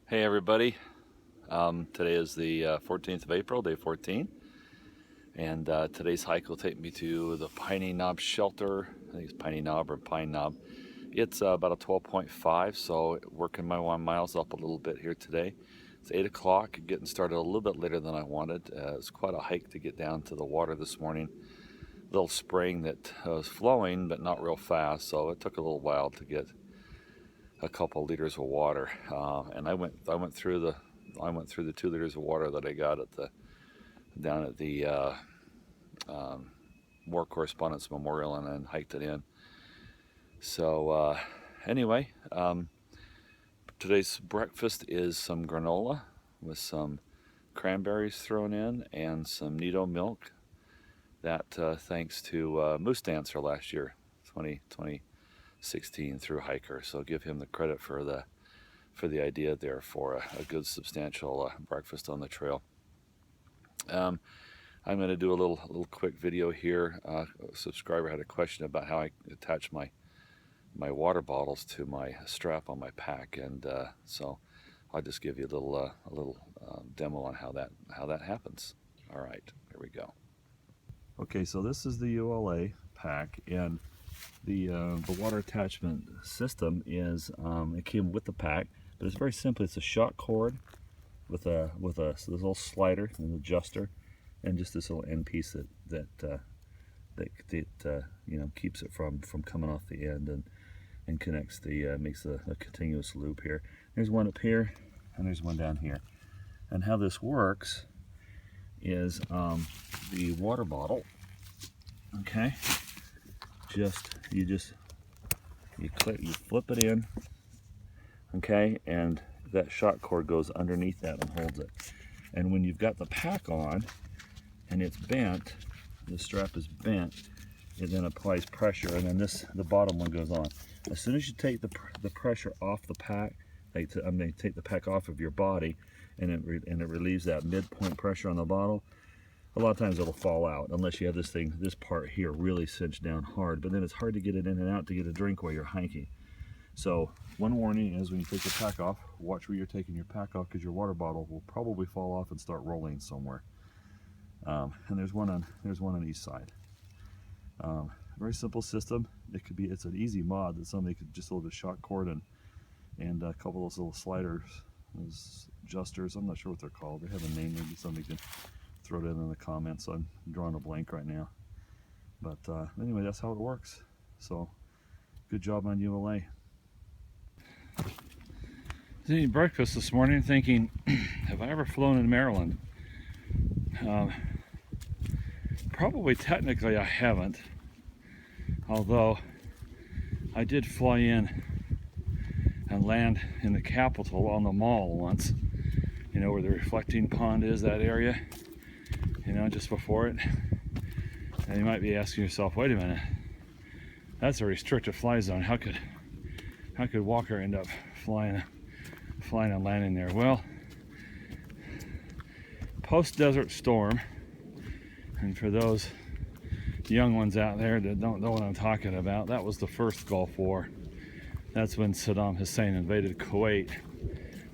Hey everybody, today is the 14th of April, day 14, and today's hike will take me to the Piney Knob Shelter. I think it's Piney Knob or Pine Knob. It's about a 12.5, so working my 1 miles up a little bit here today. It's 8 o'clock, getting started a little bit later than I wanted. It's quite a hike to get down to the water this morning. Little spring that was flowing but not real fast, so it took a little while to get a couple liters of water, and I went through the 2 liters of water that I got down at the War Correspondence Memorial, and then hiked it in. So anyway, today's breakfast is some granola with some cranberries thrown in and some Nido milk. That thanks to Moose Dancer last year, 2016 through hiker, so give him the credit for the idea there for a good substantial breakfast on the trail. I'm going to do a little quick video here. A subscriber had a question about how I attach my water bottles to my strap on my pack, and so I'll just give you a little demo on how that happens. All right, here we go. Okay, so this is the ULA pack, and the water attachment system is it came with the pack, but it's very simple. It's a shock cord with so this little slider, an adjuster, and just this little end piece that keeps it from coming off the end and connects makes a continuous loop here. There's one up here and there's one down here. And how this works is the water bottle. Okay. You flip it in, okay, and that shock cord goes underneath that and holds it. And when you've got the pack on and it's bent, the strap is bent, it then applies pressure, and then the bottom one goes on. As soon as you take the pressure off the pack, take the pack off of your body, and it relieves that midpoint pressure on the bottle. A lot of times it'll fall out unless you have this part here really cinched down hard, but then it's hard to get it in and out to get a drink while you're hiking. So one warning is when you take the pack off, watch where you're taking your pack off, because your water bottle will probably fall off and start rolling somewhere. And there's one on each side. Very simple system. It's an easy mod that somebody could just hold a shock cord and a couple of those little sliders, those adjusters. I'm not sure what they're called. They have a name. Maybe somebody can throw it in the comments. So I'm drawing a blank right now, but anyway, that's how it works. So good job on ULA. I was eating breakfast this morning thinking, have I ever flown in Maryland? Probably technically I haven't, although I did fly in and land in the Capitol on the mall once, where the reflecting pond is, that area, just before it. And you might be asking yourself, wait a minute, that's a restricted fly zone. How could Walker end up flying and landing there? Well, post-desert storm, and for those young ones out there that don't know what I'm talking about, that was the first Gulf War. That's when Saddam Hussein invaded Kuwait,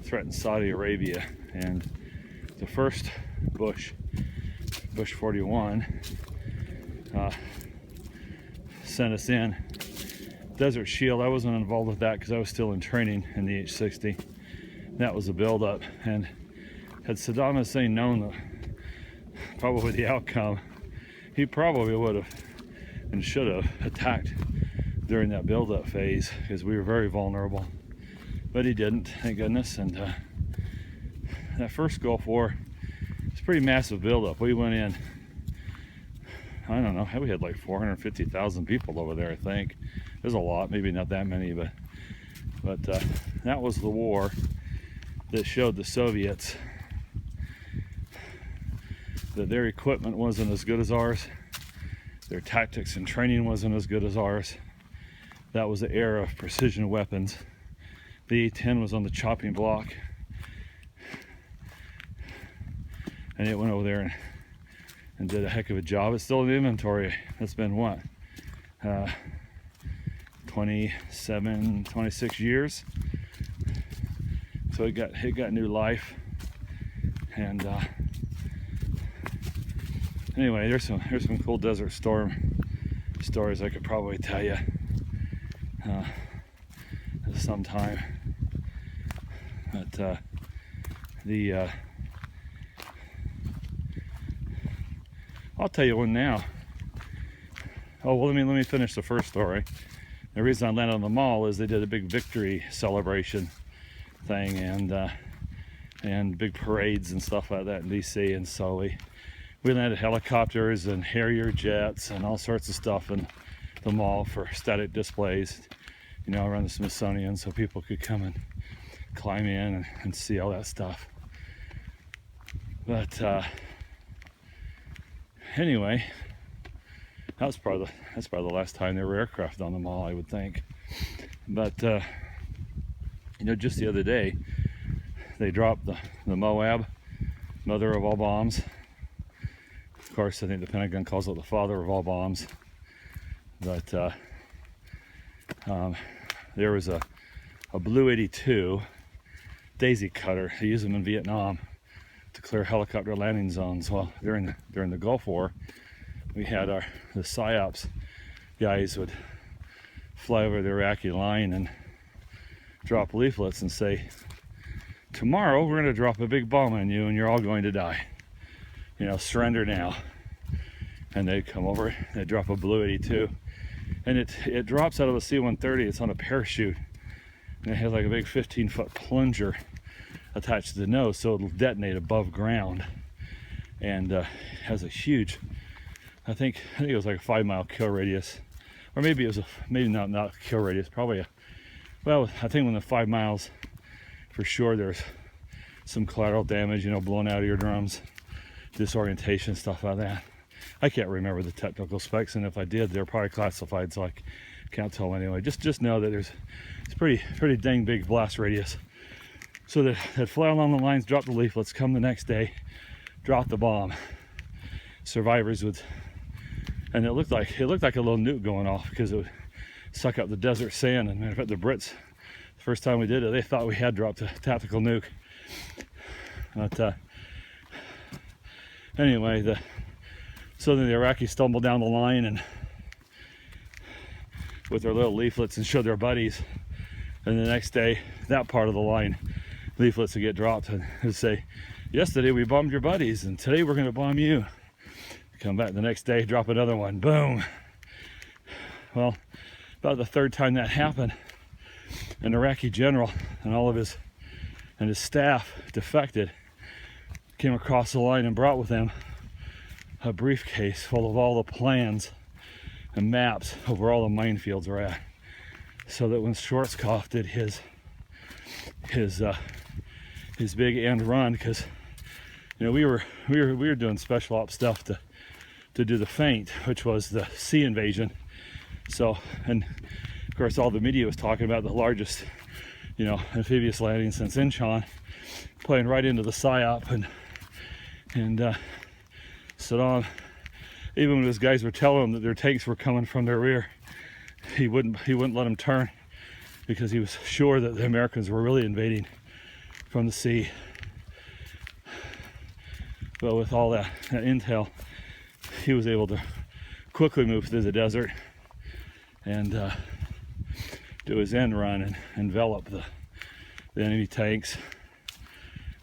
threatened Saudi Arabia, and the first Bush 41 sent us in. Desert Shield, I wasn't involved with that because I was still in training in the H-60. That was a build-up, and had Saddam Hussein known probably the outcome, he probably would have and should have attacked during that build-up phase, because we were very vulnerable. But he didn't, thank goodness. And that first Gulf War, it's a pretty massive build-up. We went in, I don't know, we had like 450,000 people over there, I think. There's a lot, maybe not that many, but that was the war that showed the Soviets that their equipment wasn't as good as ours, their tactics and training wasn't as good as ours. That was the era of precision weapons. The A-10 was on the chopping block, and it went over there and did a heck of a job. It's still in the inventory. It's been what, 26 years So it got new life. And anyway, there's some cool Desert Storm stories I could probably tell you sometime. But I'll tell you one now. Oh, well, let me finish the first story. The reason I landed on the mall is they did a big victory celebration thing and big parades and stuff like that in DC, and so we landed helicopters and Harrier jets and all sorts of stuff in the mall for static displays, you know, around the Smithsonian, so people could come and climb in and see all that stuff. But anyway, that's probably the last time there were aircraft on the mall, I would think. But you know, just the other day they dropped the Moab, mother of all bombs. Of course, I think the Pentagon calls it the father of all bombs. But there was a Blue 82 daisy cutter. They used them in Vietnam to clear helicopter landing zones. Well, during the Gulf War, we had the PSYOPs guys would fly over the Iraqi line and drop leaflets and say, tomorrow we're going to drop a big bomb on you and you're all going to die. You know, surrender now. And they'd come over, they'd drop a Blue 82. And it drops out of a C-130, it's on a parachute. And it has like a big 15-foot plunger attached to the nose, so it'll detonate above ground. And has a huge, I think it was like a 5-mile kill radius. Or maybe it was maybe not kill radius, probably well, I think when the 5 miles, for sure there's some collateral damage, you know, blown out eardrums, disorientation, stuff like that. I can't remember the technical specs, and if I did, they're probably classified, so I can't tell anyway. Just know that it's pretty dang big blast radius. So they'd fly along the lines, drop the leaflets, come the next day, drop the bomb. Survivors would, and it looked like a little nuke going off because it would suck up the desert sand. And matter of fact, the Brits, the first time we did it, they thought we had dropped a tactical nuke. But anyway, so then the Iraqis stumbled down the line and with their little leaflets and showed their buddies. And the next day, that part of the line, leaflets would get dropped and it'd say, yesterday we bombed your buddies and today we're going to bomb you. Come back the next day, drop another one, boom. Well, about the third time that happened, an Iraqi general and all of his staff defected, came across the line and brought with him a briefcase full of all the plans and maps of where all the minefields are at, so that when Schwarzkopf did his big end run, because you know we were doing special ops stuff to do the feint, which was the sea invasion. So, and of course all the media was talking about the largest, you know, amphibious landing since Incheon, playing right into the PSYOP, and Saddam, even when his guys were telling him that their tanks were coming from their rear, he wouldn't let them turn, because he was sure that the Americans were really invading from the sea. But with all that intel, he was able to quickly move through the desert and do his end run and envelop the enemy tanks.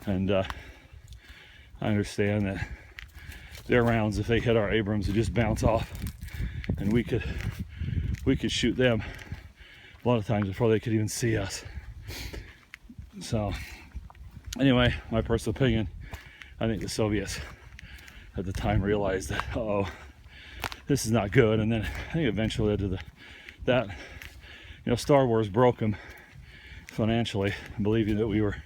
And I understand that their rounds, if they hit our Abrams, would just bounce off, and we could shoot them a lot of times before they could even see us. So anyway, my personal opinion, I think the Soviets at the time realized that, uh-oh, this is not good. And then I think eventually led to that, you know, Star Wars broke them financially, believing that we were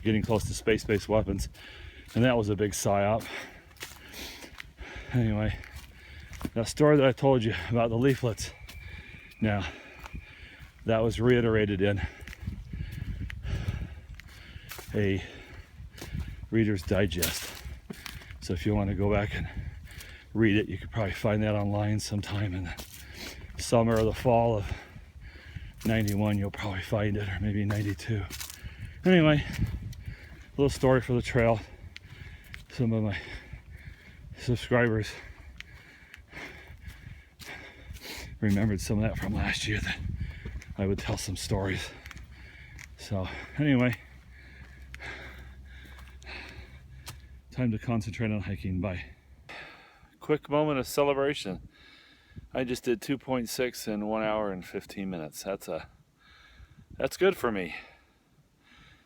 getting close to space-based weapons, and that was a big psyop. Anyway, that story that I told you about the leaflets, now that was reiterated in a Reader's Digest. So if you want to go back and read it, you could probably find that online sometime in the summer or the fall of '91. You'll probably find it, or maybe '92. Anyway, a little story for the trail. Some of my subscribers remembered some of that from last year that I would tell some stories. So anyway, time to concentrate on hiking. Bye. Quick moment of celebration. I just did 2.6 in 1 hour and 15 minutes. That's good for me.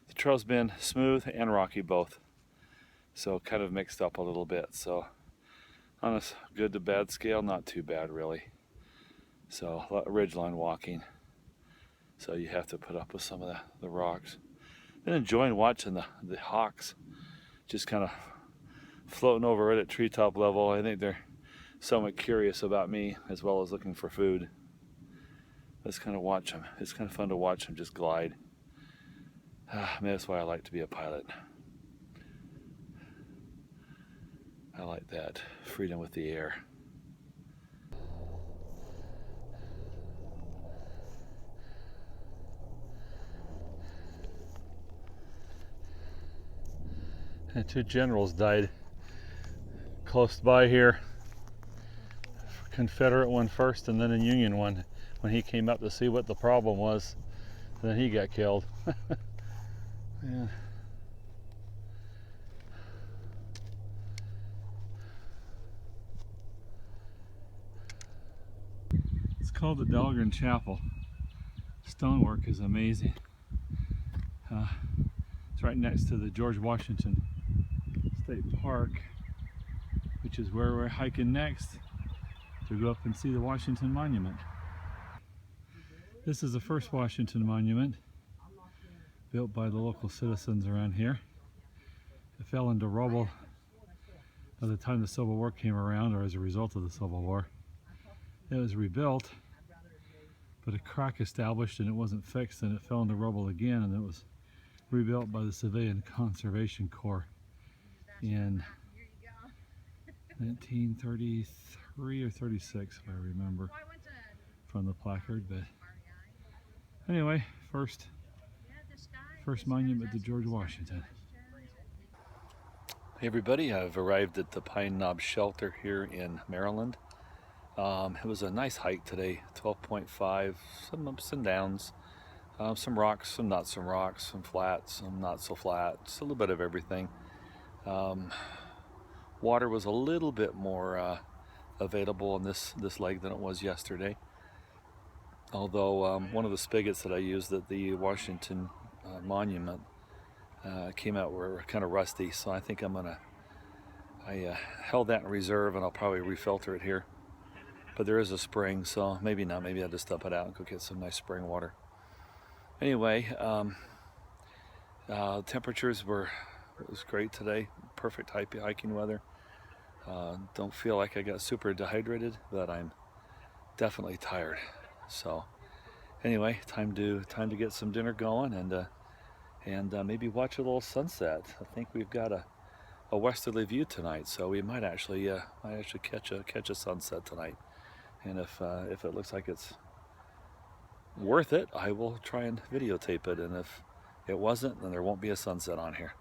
The trail's been smooth and rocky both, so kind of mixed up a little bit. So on a good to bad scale, not too bad really. So ridgeline walking, so you have to put up with some of the rocks. Been enjoying watching the hawks just kind of floating over right at treetop level. I think they're somewhat curious about me as well as looking for food. Let's kind of watch them. It's kind of fun to watch them just glide. I mean, that's why I like to be a pilot. I like that freedom with the air. And 2 generals died close by here. Confederate one first and then a Union one when he came up to see what the problem was. And then he got killed. Yeah. It's called the Dahlgren Chapel. Stonework is amazing. It's right next to the George Washington State Park, which is where we're hiking next to go up and see the Washington Monument. This is the first Washington Monument built by the local citizens around here. It fell into rubble by the time the Civil War came around, or as a result of the Civil War. It was rebuilt, but a crack established and it wasn't fixed, and it fell into rubble again, and it was rebuilt by the Civilian Conservation Corps in 1933 or 36, if I remember from the placard. But anyway, first monument to George Washington. Hey everybody, I've arrived at the Pine Knob Shelter here in Maryland. It was a nice hike today, 12.5, some ups and downs, some rocks, some not some rocks, some flat, some not so flat, just a little bit of everything. Water was a little bit more available on this leg than it was yesterday. Although one of the spigots that I used at the Washington Monument came out were kind of rusty, so I think I held that in reserve, and I'll probably refilter it here. But there is a spring, so maybe not. Maybe I'll just dump it out and go get some nice spring water. Anyway, temperatures it was great today. Perfect hiking weather. Don't feel like I got super dehydrated, but I'm definitely tired. So anyway, time to get some dinner going and maybe watch a little sunset. I think we've got a westerly view tonight, so we might actually catch a sunset tonight. And if it looks like it's worth it, I will try and videotape it. And if it wasn't, then there won't be a sunset on here.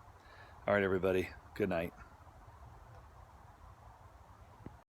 All right, everybody. Good night.